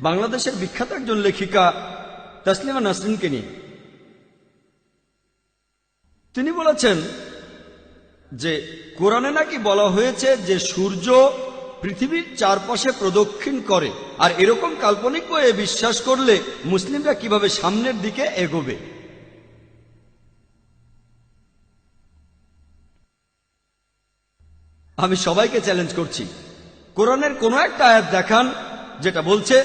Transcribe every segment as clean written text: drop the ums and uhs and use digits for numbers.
বাংলাদেশের বিখ্যাত একজন লেখিকা তাসলিমা নাসরিনকে নিয়ে। তিনি বলেছেন যে কোরআনে নাকি বলা হয়েছে যে সূর্য পৃথিবীর চারপাশে প্রদক্ষিণ করে, আর এরকম কাল্পনিক বইয়ে বিশ্বাস করলে মুসলিমরা কিভাবে সামনের দিকে এগোবে। আমি সবাইকে চ্যালেঞ্জ করছি, কোরআনের কোন একটা আয়াত দেখান যেটা বলছে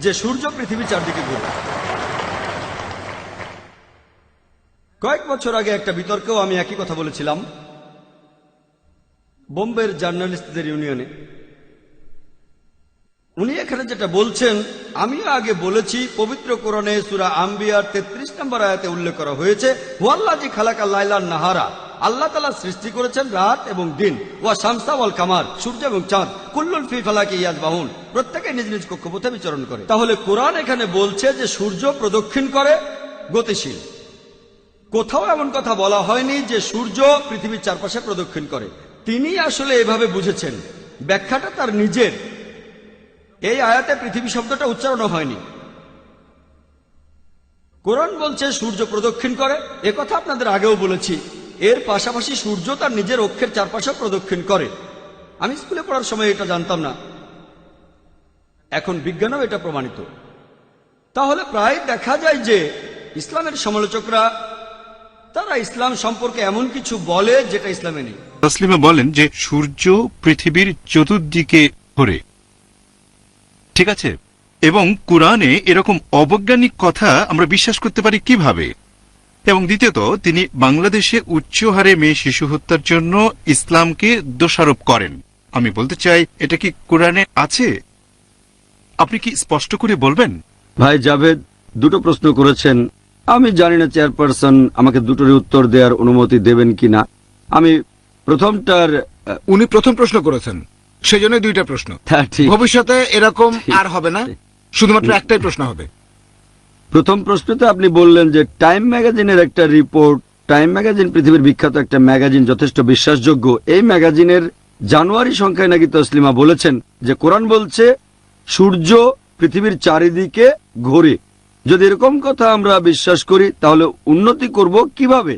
যে সূর্য পৃথিবীর চারদিকে ঘুরে। কয়েক বছর আগে একটা বিতর্কেও আমি একই কথা বলেছিলাম বোম্বের জার্নালিস্টদের ইউনিয়নে। উনি এখানে যেটা বলছেন আমিও আগে বলেছি, পবিত্র কোরআনে সূরা আম্বিয়ার 33 নম্বর আয়াতে উল্লেখ করা হয়েছে, হুয়াল্লাযী খালাকা লাইলা নাহারা, আল্লাহ তাআলা সৃষ্টি করেছেন রাত এবং দিন, ওয়া শামসা ওয়াল কামার, সূর্য এবং চাঁদ, কুল্লুন ফি ফালাকি ইয়াসবাহুন, প্রত্যেকে নিজ নিজ কক্ষপথে বিচরণ করে। তাহলে কোরআন এখানে বলছে যে সূর্য প্রদক্ষিণ করে, গতিশীল। কোথাও এমন কথা বলা হয়নি যে সূর্য পৃথিবীর চারপাশে প্রদক্ষিণ করে। তিনি আসলে এভাবে বুঝেছেন, ব্যাখ্যাটা তার নিজের। এই আয়াতে পৃথিবী শব্দটা উচ্চারণ হয়নি। কোরআন বলছে সূর্য প্রদক্ষিণ করে, কথা আপনাদের আগেও বলেছি। এর পাশাপাশি সূর্য তার নিজের অক্ষের চারপাশে প্রদক্ষিণ করে। আমি স্কুলে পড়ার সময় এটা জানতাম না, এখন বিজ্ঞানও এটা প্রমাণিত। তাহলে প্রায় দেখা যায় যে ইসলামের সমালোচকরা তারা ইসলাম সম্পর্কে এমন কিছু বলে যেটা ইসলামে নেই। তাসলিমা বলেন যে সূর্য পৃথিবীর চতুর্দিকে ঘোরে, ঠিক আছে, এবং কোরআনে এরকম অবৈজ্ঞানিক কথা আমরা বিশ্বাস করতে পারি কিভাবে? এবং দ্বিতীয়ত, তিনি বাংলাদেশে উচ্চ হারে মেয়ে শিশু হত্যার জন্য ইসলামকে দোষারোপ করেন। আমি বলতে চাই, এটা কি কোরআনে আছে? আপনি কি স্পষ্ট করে বলবেন? ভাই জাভেদ দুটো প্রশ্ন করেছেন। আমি জানি না চেয়ারপারসন আমাকে দুটোরই উত্তর দেওয়ার অনুমতি দেবেন কিনা। আমি প্রথমটার উনি প্রথম প্রশ্ন করেছেন, সেজন্য দুইটা প্রশ্ন। ভবিষ্যতে এরকম আর হবে না, শুধুমাত্র একটাই প্রশ্ন হবে। প্রথম প্রশ্নতে আপনি বললেন যে টাইম ম্যাগাজিনের একটা রিপোর্ট, টাইম ম্যাগাজিন পৃথিবীর বিখ্যাত একটা ম্যাগাজিন, যথেষ্ট বিশ্বাসযোগ্য। এই ম্যাগাজিনের জানুয়ারি সংখ্যায় নাকি তসলিমা বলেছেন যে কোরআন বলছে সূর্য পৃথিবীর চারিদিকে ঘোরে। যদি এরকম কথা আমরা বিশ্বাস করি তাহলে উন্নতি করব কিভাবে?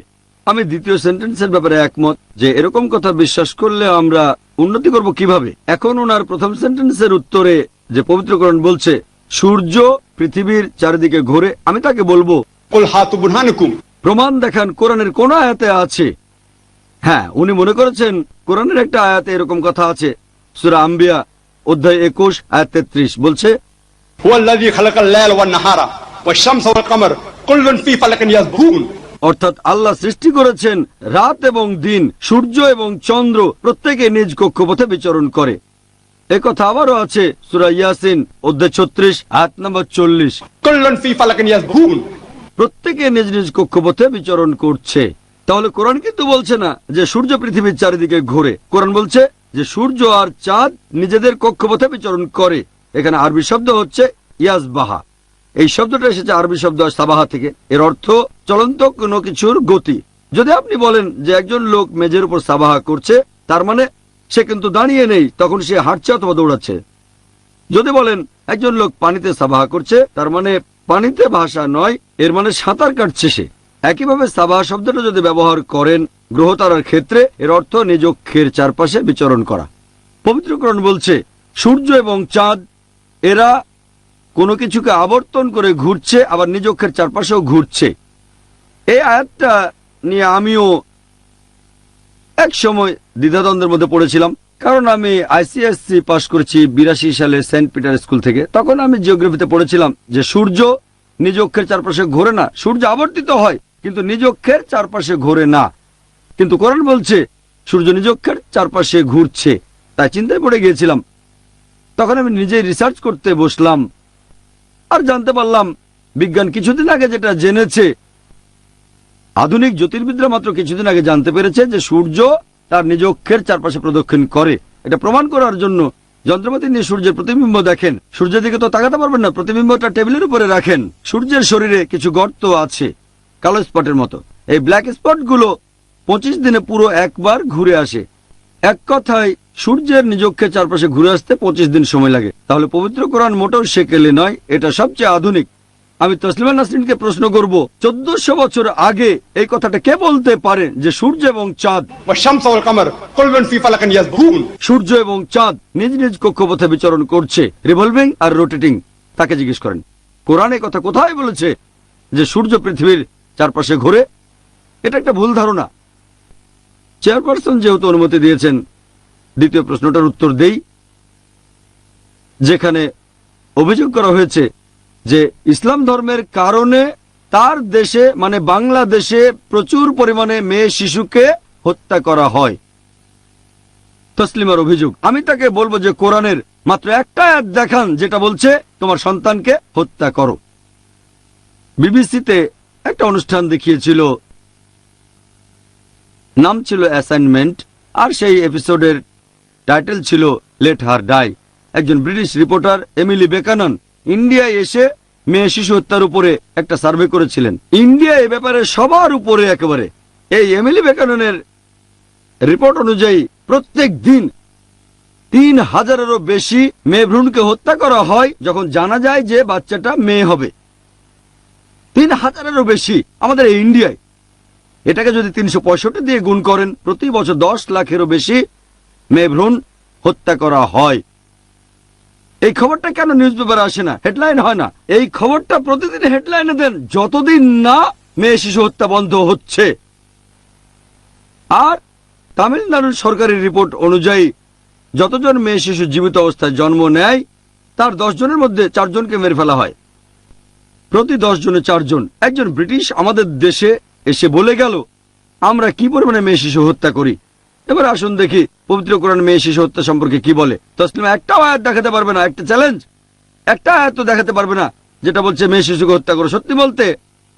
আমি দ্বিতীয় সেন্টেন্সের ব্যাপারে একমত যে এরকম কথা বিশ্বাস করলে আমরা উন্নতি করব কিভাবে। এখন ওনার প্রথম সেন্টেন্সের উত্তরে যে পবিত্র কোরআন বলছে সূর্য পৃথিবীর চারিদিকে ঘোরে, আমি তাকে বলবো প্রমাণ দেখান কোরআনের কোন আয়াতে আছে। হ্যাঁ, উনি মনে করেছেন কোরআনের একটা আয়াতে এরকম কথা আছে। সূরা আম্বিয়া অধ্যায় 21 আয়াত 33 বলছে, হুয়াল্লাযী খালাকাল লাইলা ওয়ান নাহারা ওয়াশ শামসা ওয়াল কামার কুল্লুন ফি ফালাকিন ইয়াসবাহুন, অর্থাৎ আল্লাহ সৃষ্টি করেছেন রাত এবং দিন, সূর্য এবং চন্দ্র প্রত্যেকে নিজ কক্ষপথে বিচরণ করে। একথা আবারও আছে সূরা ইয়াসিন অধ্যায় 36 আয়াত নম্বর 40, কুল্লুন ফি ফালাকিন ইয়াসবাহুন, প্রত্যেকে নিজ নিজ কক্ষপথে বিচরণ করছে। তাহলে কোরআন কিন্তু বলছে না যে সূর্য পৃথিবীর চারিদিকে ঘোরে। কোরআন বলছে যে সূর্য আর চাঁদ নিজেদের কক্ষপথে বিচরণ করে। এখানে আরবি শব্দ হচ্ছে ইয়াসবাহা। এই শব্দটা এসেছে আরবি শব্দ সাবাহা থেকে। এর অর্থ চলন্ত কোনো কিছুর গতি। যদি আপনি বলেন যে একজন লোক মেঝের উপর সাবাহা করছে, তার মানে সে কিন্তু দাঁড়িয়ে নেই, তখন সে হাঁটছে অথবা দৌড়াচ্ছে। যদি বলেন একজন লোক পানিতে সাবাহা করছে, তার মানে পানিতে ভাসা নয়, এর মানে সাঁতার কাটছে সে। একইভাবে সাবাহা শব্দটা যদি ব্যবহার করেন গ্রহতারার ক্ষেত্রে, এর অর্থ নিজ অক্ষের চারপাশে বিচরণ করা। পবিত্র কোরআন বলছে সূর্য এবং চাঁদ এরা কোনো কিছুকে আবর্তন করে ঘুরছে, আবার নিজ অক্ষের চারপাশেও ঘুরছে। এই আয়াতটা নিয়ে আমিও এক সময় দ্বিধাদ্বন্দ্বের মধ্যে পড়েছিলাম, কারণ আমি আইসিএসসি পাশ করেছি 82 সালে সেন্ট পিটার স্কুল থেকে। তখন আমি জিওগ্রাফিতে পড়েছিলাম যে সূর্য নিজ অক্ষের চারপাশে ঘোরে না, সূর্য আবর্তিত হয় কিন্তু নিজ অক্ষের চারপাশে ঘোরে না। কিন্তু কোরআন বলছে সূর্য নিজ অক্ষের চারপাশে ঘুরছে। তাই চিন্তায় পড়ে গিয়েছিলাম। তখন আমি নিজেই রিসার্চ করতে বসলাম, আর জানতে পারলাম বিজ্ঞান কিছুদিন আগে যেটা জেনেছে, আধুনিক জ্যোতির্বিদরা মাত্র কিছুদিন আগে জানতে পেরেছে যে সূর্য তার নিজ অক্ষের চারপাশে প্রদক্ষিণ করে। এটা প্রমাণ করার জন্য যন্ত্রপাতি নিয়ে সূর্যের প্রতিবিম্ব দেখেন। সূর্যের দিকে তো তাকাতে পারবেন না, প্রতিবিম্বটা টেবিলের উপরে রাখেন। সূর্যের শরীরে কিছু গর্ত আছে কালো স্পটের মতো। এই ব্ল্যাক স্পট গুলো 25 দিনে পুরো একবার ঘুরে আসে। এক কথায় সূর্যের নিজকে চারপাশে ঘুরে আসতে 25 দিন সময় লাগে। তাহলে পবিত্র কোরআন মোটেও সেকেলে নয়, এটা সবচেয়ে আধুনিক। আমি তসলিমা নাসরিনকে প্রশ্ন করব, 1400 বছর আগে এই কথাটা কে বলতে পারে যে সূর্য এবং চাঁদ والشمس والقمر كل في فلك يسبحون সূর্য এবং চাঁদ নিজ নিজ কক্ষপথে বিচরণ করছে, রিভলভিং আর রোটেটিং? তাকে জিজ্ঞেস করেন কোরআনে কথা কোথায় বলেছে যে সূর্য পৃথিবীর চারপাশে ঘোরে? এটা একটা ভুল ধারণা। চেয়ারপারসন যেহেতু অনুমতি দিয়েছেন, দ্বিতীয় প্রশ্নটার উত্তর দেই, যেখানে অভিযোগ করা হয়েছে যে ইসলাম ধর্মের কারণে তার দেশে মানে বাংলাদেশে প্রচুর পরিমাণে মেয়ে শিশুকে হত্যা করা হয়। তসলিমার অভিযোগ, আমি তাকে বলবো যে কোরআনের মাত্র একটা আয়াত দেখান যেটা বলছে তোমার সন্তানকে হত্যা করো। বিবিসিতে একটা অনুষ্ঠান দেখিয়েছিল, নাম ছিল অ্যাসাইনমেন্ট, আর সেই এপিসোডের টাইটেল ছিল লেট হার ডাই। একজন ব্রিটিশ রিপোর্টার এমিলি বেকানন ইন্ডিয়ায় এসে মেয়ে শিশু হত্যার উপরে একটা সার্ভে করেছিলেন। ইন্ডিয়া এ ব্যাপারে সবার উপরে একেবারে। এই এমিলি বেকাননের রিপোর্ট অনুযায়ী প্রত্যেক দিন 3000-এরও বেশি মেয়ে ভ্রূণকে হত্যা করা হয় যখন জানা যায় যে বাচ্চাটা মেয়ে হবে। 3000-এরও বেশি আমাদের এই ইন্ডিয়ায়। এটাকে যদি 365 দিয়ে গুণ করেন, প্রতি বছর 10 লাখেরও বেশি মেয়ে ভ্রূণ হত্যা করা হয়। এই খবরটা কেন নিউজ পেপারে আসে না, হেডলাইন হয় না? এই খবরটা প্রতিদিন হেডলাইনে দেন যতদিন না মেয়ে শিশু হত্যা বন্ধ হচ্ছে। আর তামিলনাড়ুর সরকারি রিপোর্ট অনুযায়ী যতজন মেয়ে শিশু জীবিত অবস্থায় জন্ম নেয় তার 10 জনের মধ্যে 4 জনকে মেরে ফেলা হয়। প্রতি 10 জনে 4 জন। একজন ব্রিটিশ আমাদের দেশে এসে বলে গেল আমরা কি পরিমাণে মেয়ে শিশু হত্যা করি। এবার আসুন দেখি পবিত্র কোরআন মেয়ে শিশু হত্যা সম্পর্কে কি বলে। তসলিমা একটা আয়াত দেখাতে পারবে না, একটা চ্যালেঞ্জ, একটা আয়াত তো দেখাতে পারবে না যেটা বলছে মেয়ে শিশুকে হত্যা করো। সত্যি বলতে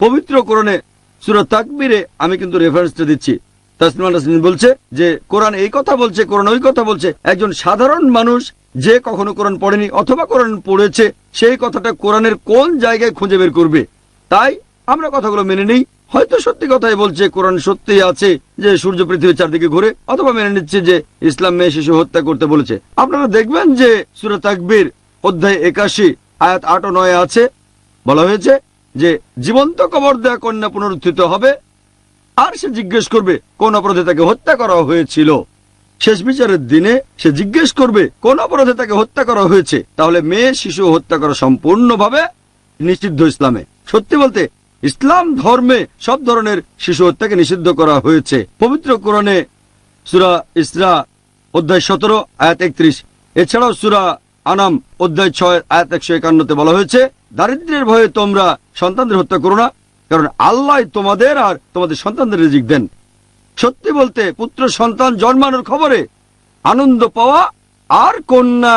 পবিত্র কোরআনে সূরা তাকবীরে, আমি কিন্তু রেফারেন্সটা দিচ্ছি, তসলিমা নাসরিন বলছে যে কোরআন এই কথা বলছে, কোরআন ওই কথা বলছে। একজন সাধারণ মানুষ যে কখনো কোরআন পড়েনি অথবা কোরআন পড়েছে সেই কথাটা কোরআনের কোন জায়গায় খুঁজে বের করবে? তাই আমরা কথাগুলো মেনে নিই, হয়তো সত্যি কথাই বলছে, কোরআন সত্যিই আছে যে সূর্য পৃথিবীর চারদিকে ঘুরে, অথবা মেনে নিচ্ছে যে ইসলাম মেয়ে শিশু হত্যা করতে বলেছে। আপনারা দেখবেন যে সূরা তাকবীর অধ্যায় 81 আয়াত 8 ও 9 আছে, বলা হয়েছে যে জীবন্ত কবর দেয়া কন্যা পুনরুত্থিত হবে, আর সে জিজ্ঞেস করবে কোন অপরাধে তাকে হত্যা করা হয়েছিল। শেষ বিচারের দিনে সে জিজ্ঞেস করবে কোন অপরাধে তাকে হত্যা করা হয়েছে। তাহলে মেয়ে শিশু হত্যা করা সম্পূর্ণভাবে নিষিদ্ধ ইসলামে। সত্যি বলতে ইসলাম ধর্মে সব ধরনের শিশু হত্যাকে নিষিদ্ধ করা হয়েছে। পবিত্র কোরআনে সূরা ইসরা অধ্যায় 17 আয়াত 31, এছাড়াও সূরা আনাম অধ্যায় 6 আয়াত 151-তে বলা হয়েছে দারিদ্র্যের ভয়ে তোমরা সন্তানদের হত্যা করো না, কারণ আল্লাহ তোমাদের আর তোমাদের সন্তানদের রিজিক দেন। সত্যি বলতে পুত্র সন্তান জন্মানোর খবরে আনন্দ পাওয়া আর কন্যা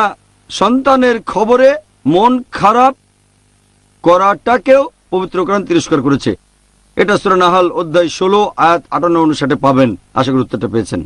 সন্তানের খবরে মন খারাপ করাটাকেও পবিত্র কোরআন তিরস্কার করেছে। এটা সূরা নাহাল অধ্যায় 16 আয়াত 58-59 পাবেন। আশা করি উত্তরটা পেয়েছেন।